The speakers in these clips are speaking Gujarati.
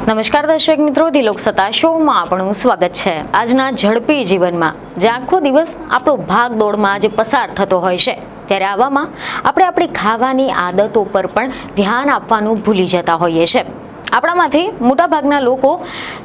નમસ્કાર દર્શક મિત્રો, દિલોક સત્તા શોમાં આપણું સ્વાગત છે। આજના ઝડપી જીવનમાં જે આખો દિવસ આપણો ભાગ દોડમાં જે પસાર થતો હોય છે, ત્યારે આવામાં આપણે આપણી ખાવાની આદતો પર પણ ધ્યાન આપવાનું ભૂલી જતા હોઈએ છીએ। આપણામાંથી મોટાભાગના લોકો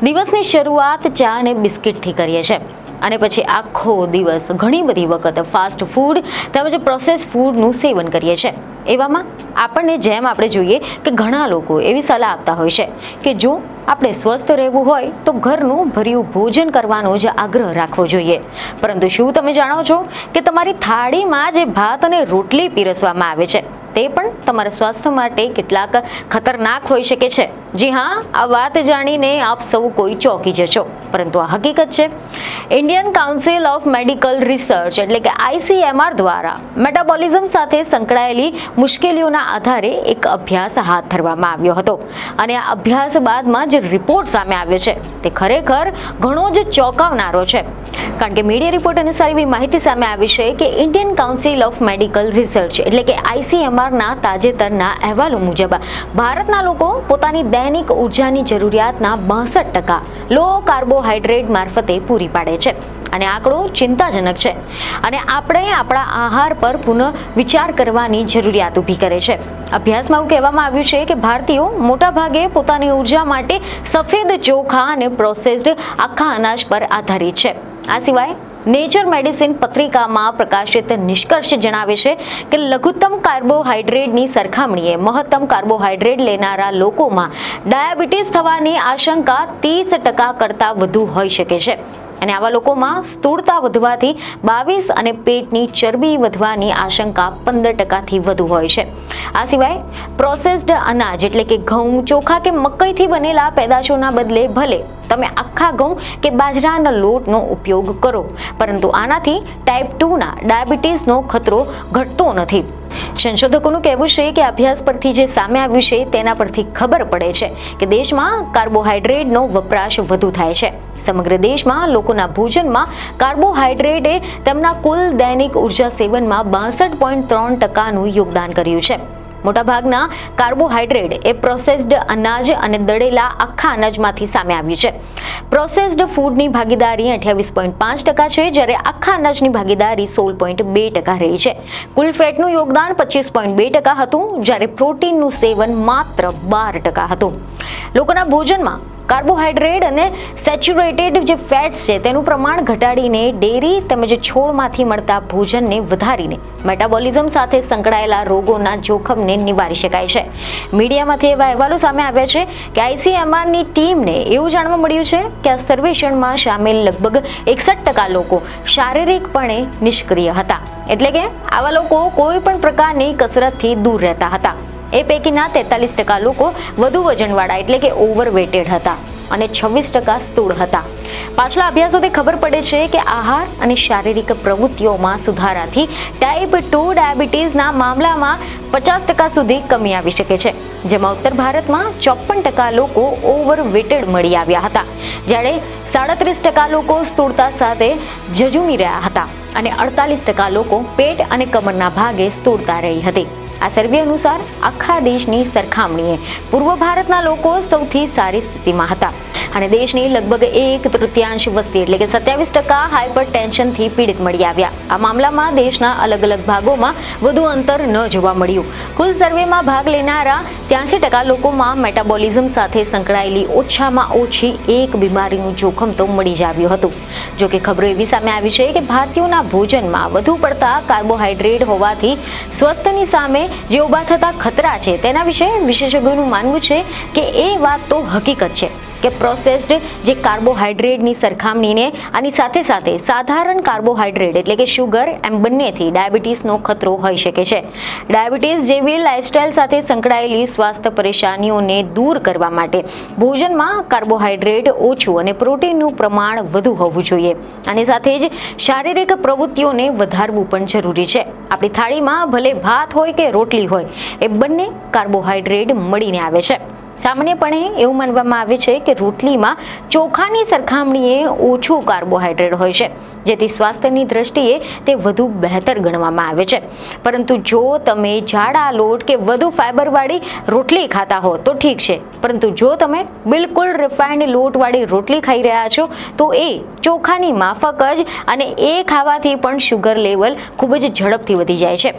દિવસની શરૂઆત ચા અને બિસ્કિટથી કરીએ છીએ અને પછી આખો દિવસ ઘણી બધી વખત ફાસ્ટ ફૂડ તેમજ પ્રોસેસ ફૂડનું સેવન કરીએ છીએ। એવામાં આપણને જેમ આપણે જોઈએ કે ઘણા લોકો એવી સલાહ આપતા હોય છે કે જો આપણે સ્વસ્થ રહેવું હોય તો ઘરનું ભર્યું ભોજન કરવાનો જ આગ્રહ રાખવો જોઈએ, પરંતુ શું તમે જાણો છો કે તમારી થાળીમાં જે ભાત અને રોટલી પીરસવામાં આવે છે તે પણ તમારા સ્વાસ્થ્ય માટે કેટલાક ખતરનાક હોઈ શકે છે। જી હા, આ વાત જાણીને આપ સૌ કોઈ ચોંકી જશો, પરંતુ આ હકીકત છે। Indian council of medical research એટલે કે ICMR દ્વારા મેટાબોલિઝમ સાથે સંકળાયેલી મુશ્કેલીઓના આધારે એક અભ્યાસ હાથ ધરવામાં આવ્યો હતો અને આ અભ્યાસ બાદમાં જે રિપોર્ટ સામે આવ્યો છે તે ખરેખર ઘણો જ ચોંકાવનારો છે, કારણ કે મીડિયા રિપોર્ટ અનુસાર એવી માહિતી સામે આવી છે કે Indian council of medical research એટલે કે ICMRના તાજેતરના અહેવાલો મુજબ ભારતના લોકો પોતાની દૈનિક ઉર્જાની જરૂરિયાતના 62% લો કાર્બોહાઈડ્રેટ મારફતે પૂરી પાડે છે અને આંકડો ચિંતાજનક છે અને આપણે આપણા આહાર પર પુનઃ વિચાર કરવાની જરૂરિયાત ઊભી કરે છે। અભ્યાસમાં એવું કહેવામાં આવ્યું છે કે ભારતીયો મોટાભાગે પોતાની ઉર્જા માટે સફેદ ચોખા અને પ્રોસેસ્ડ આખા અનાજ પર આધારિત છે। આ સિવાય નેચર મેડિસિન પત્રિકામાં પ્રકાશિત નિષ્કર્ષ જણાવે છે કે લઘુત્તમ કાર્બોહાઈડ્રેટની સરખામણીએ મહત્તમ કાર્બોહાઈડ્રેટ લેનારા લોકોમાં ડાયાબિટીસ થવાની આશંકા 30% કરતાં વધુ હોઈ શકે છે અને આવા લોકોમાં સ્થૂળતા વધવાથી 22% અને પેટની ચરબી વધવાની આશંકા 15%થી વધુ હોય છે। આ સિવાય પ્રોસેસ્ડ અનાજ એટલે કે ઘઉં, ચોખા કે મકઈથી બનેલા પેદાશોના બદલે ભલે તમે આખા ઘઉં કે બાજરાના લોટનો ઉપયોગ કરો, પરંતુ આનાથી ટાઈપ 2ના ડાયાબિટીસનો ખતરો ઘટતો નથી। સંશોધકોનું કહેવું છે કે અભ્યાસ પરથી જે સામે આવ્યું છે તેના પરથી ખબર પડે છે કે દેશમાં કાર્બોહાઈડ્રેટનો વપરાશ વધુ થાય છે। સમગ્ર દેશમાં લોકોના ભોજનમાં કાર્બોહાઈડ્રેટે તેમના કુલ દૈનિક ઉર્જા સેવનમાં 62.3%નું યોગદાન કર્યું છે। મોટાભાગના કાર્બોહાઈડ્રેટ એ પ્રોસેસ્ડ અનાજ અને દળેલા આખા અનાજમાંથી સામે આવ્યું છે। પ્રોસેસ્ડ ફૂડની ભાગીદારી 28.5% છે, જ્યારે આખા અનાજની ભાગીદારી 16.2% રહી છે। કુલ ફેટનું યોગદાન 25.2% હતું, જ્યારે પ્રોટીનનું સેવન માત્ર 12% હતું। લોકોના ભોજનમાં કાર્બોહાઈડ્રેટ અને સેચ્યુરેટેડ જે ફેટ્સ છે તેનું પ્રમાણ ઘટાડીને ડેરી તેમજ છોડમાંથી મળતા ભોજનને વધારીને મેટાબોલિઝમ સાથે સંકળાયેલા રોગોના જોખમને નિવારી શકાય છે। મીડિયામાંથી એવા અહેવાલો સામે આવ્યા છે કે ICMRની ટીમને એવું જાણવા મળ્યું છે કે આ સર્વેક્ષણમાં સામેલ લગભગ 61% લોકો શારીરિકપણે નિષ્ક્રિય હતા, એટલે કે આવા લોકો કોઈ પણ પ્રકારની કસરતથી દૂર રહેતા હતા। એ પૈકીના 43% લોકો વધુ વજનવાળા એટલે કે ઓવરવેટેડ હતા અને 26% સ્થૂળ હતા। પાછલા અભ્યાસોથી ખબર પડે છે કે આહાર અને શારીરિક પ્રવૃત્તિઓમાં સુધારાથી ટાઈપ 2 ડાયાબિટીસના મામલામાં 50% સુધી કમી આવી શકે છે, જેમાં ઉત્તર ભારતમાં 54% લોકો ઓવરવેટેડ મળી આવ્યા હતા, જ્યારે 37% લોકો સ્થૂળતા સાથે ઝઝૂમી રહ્યા હતા અને 48% લોકો પેટ અને કમરના ભાગે સ્થૂળતા રહી હતી। આ સર્વે અનુસાર આખા દેશની સરખામણીએ પૂર્વ ભારતના લોકો સૌથી સારી સ્થિતિમાં હતા અને દેશની લગભગ 1/3 વસ્તી એટલે કે 27% હાઇપરટેન્શનથી પીડિત મળી આવ્યા। આ મામલામાં દેશના અલગ અલગ ભાગોમાં વધુ અંતર ન જોવા મળ્યું। કુલ સર્વેમાં ભાગ લેનારા 83% લોકોમાં મેટાબોલિઝમ સાથે સંકળાયેલી ઓછામાં ઓછી એક બીમારીનું જોખમ તો મળી જ આવ્યું હતું। જો કે ખબરો એવી સામે આવી છે કે ભારતીયોના ભોજનમાં વધુ પડતા કાર્બોહાઈડ્રેટ હોવાથી સ્વાસ્થ્યની સામે જે ઊભા થતા ખતરા છે તેના વિશે વિશેષજ્ઞોનું માનવું છે કે એ વાત તો હકીકત છે કે પ્રોસેસ્ડ જે કાર્બોહાઈડ્રેટની સરખામણીને આની સાથે સાથે સાધારણ કાર્બોહાઈડ્રેટ એટલે કે શુગર એમ બંનેથી ડાયાબિટીસનો ખતરો હોઈ શકે છે। ડાયાબિટીસ જેવી લાઇફસ્ટાઇલ સાથે સંકળાયેલી સ્વાસ્થ્ય પરેશાનીઓને દૂર કરવા માટે ભોજનમાં કાર્બોહાઈડ્રેટ ઓછું અને પ્રોટીનનું પ્રમાણ વધુ હોવું જોઈએ, અને સાથે જ શારીરિક પ્રવૃત્તિઓને વધારવું પણ જરૂરી છે। આપણી થાળીમાં ભલે ભાત હોય કે રોટલી હોય, એ બંને કાર્બોહાઈડ્રેટ મળીને આવે છે। સામાન્યપણે એવું માનવામાં આવે છે કે રોટલીમાં ચોખાની સરખામણીએ ઓછું કાર્બોહાઈડ્રેટ હોય છે, જેથી સ્વાસ્થ્યની દ્રષ્ટિએ તે વધુ બહેતર ગણવામાં આવે છે. પરંતુ જો તમે જાડા લોટ કે વધુ ફાઈબરવાળી રોટલી ખાતા હો તો ઠીક છે, પરંતુ જો તમે બિલકુલ રિફાઇન્ડ લોટવાળી રોટલી ખાઈ રહ્યા છો તો એ ચોખાની માફક જ, અને એ ખાવાથી પણ શુગર લેવલ ખૂબ જ ઝડપથી વધી જાય છે.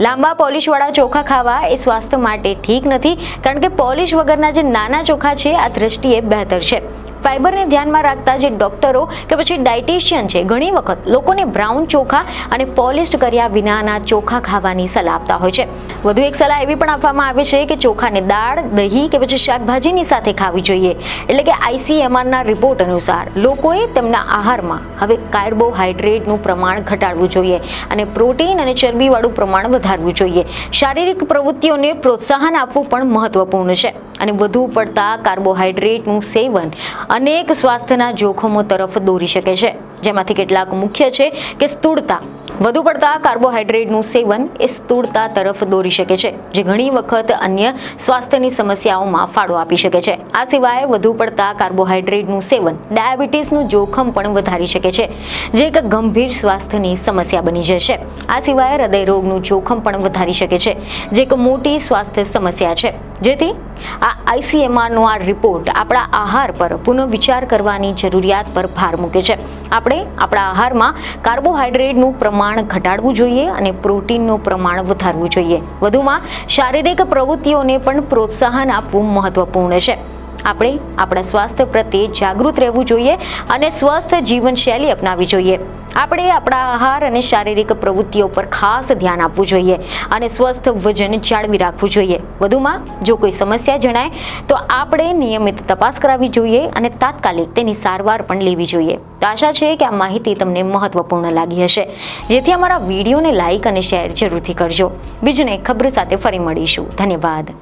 લાંબા પોલિશવાળા ચોખા ખાવા એ સ્વાસ્થ્ય માટે ઠીક નથી, કારણ કે પોલિશ વગરના જે નાના ચોખા છે આ દ્રષ્ટિએ બહેતર છે. ફાઈબરને ધ્યાનમાં રાખતા જે ડોક્ટરો કે પછી ડાયટિશિયન છે, ઘણી વખત લોકોને બ્રાઉન ચોખા અને પોલિશ્ડ કર્યા વિનાના ચોખા ખાવાની સલાહ આપતા હોય છે. વધુ એક સલાહ એવી પણ આપવામાં આવે છે કે ચોખાને દાળ, દહીં કે પછી શાકભાજીની સાથે ખાવી જોઈએ. એટલે કે ICMRના રિપોર્ટ અનુસાર લોકોએ તેમના આહારમાં હવે કાર્બોહાઈડ્રેટનું પ્રમાણ ઘટાડવું જોઈએ અને પ્રોટીન અને ચરબીવાળું પ્રમાણ વધારવું જોઈએ. શારીરિક પ્રવૃત્તિઓને પ્રોત્સાહન આપવું પણ મહત્વપૂર્ણ છે, અને વધુ પડતા કાર્બોહાઈડ્રેટનું સેવન અનેક સ્વાસ્થ્યના જોખમો તરફ દોરી શકે છે, જેમાંથી કેટલાક મુખ્ય છે કે સ્થૂળતા. વધુ પડતા કાર્બોહાઈડ્રેટનું સેવન એ સ્થૂળતા તરફ દોરી શકે છે, જે ઘણી વખત અન્ય સ્વાસ્થ્યની સમસ્યાઓમાં ફાળો આપી શકે છે. આ સિવાય વધુ પડતા કાર્બોહાઈડ્રેટનું સેવન ડાયાબિટીસનું જોખમ પણ વધારી શકે છે, જે એક ગંભીર સ્વાસ્થ્યની સમસ્યા બની જશે. આ સિવાય હૃદય રોગનું જોખમ પણ વધારી શકે છે, જે એક મોટી સ્વાસ્થ્ય સમસ્યા છે. જેથી આ ICMRનો આ રિપોર્ટ આપણા આહાર પર પુનઃ વિચાર કરવાની જરૂરિયાત પર ભાર મૂકે છે. આપણે આપણા આહારમાં કાર્બોહાઈડ્રેટનું પ્રમાણ ઘટાડવું જોઈએ અને પ્રોટીનનું પ્રમાણ વધારવું જોઈએ. વધુમાં શારીરિક પ્રવૃત્તિઓને પણ પ્રોત્સાહન આપવું મહત્વપૂર્ણ છે. આપણે આપણા સ્વાસ્થ્ય પ્રત્યે જાગૃત રહેવું જોઈએ અને સ્વસ્થ જીવનશૈલી અપનાવવી જોઈએ. આપણે આપણા આહાર અને શારીરિક પ્રવૃત્તિઓ પર ખાસ ધ્યાન આપવું જોઈએ અને સ્વસ્થ વજન જાળવી રાખવું જોઈએ. વધુમાં જો કોઈ સમસ્યા જણાય તો આપણે નિયમિત તપાસ કરાવવી જોઈએ અને તાત્કાલિક તેની સારવાર પણ લેવી જોઈએ. તો આશા છે કે આ માહિતી તમને મહત્વપૂર્ણ લાગી હશે, જેથી અમારા વિડીયોને લાઇક અને શેર જરૂરથી કરજો. બીજને ખબર સાથે ફરી મળીશું. ધન્યવાદ.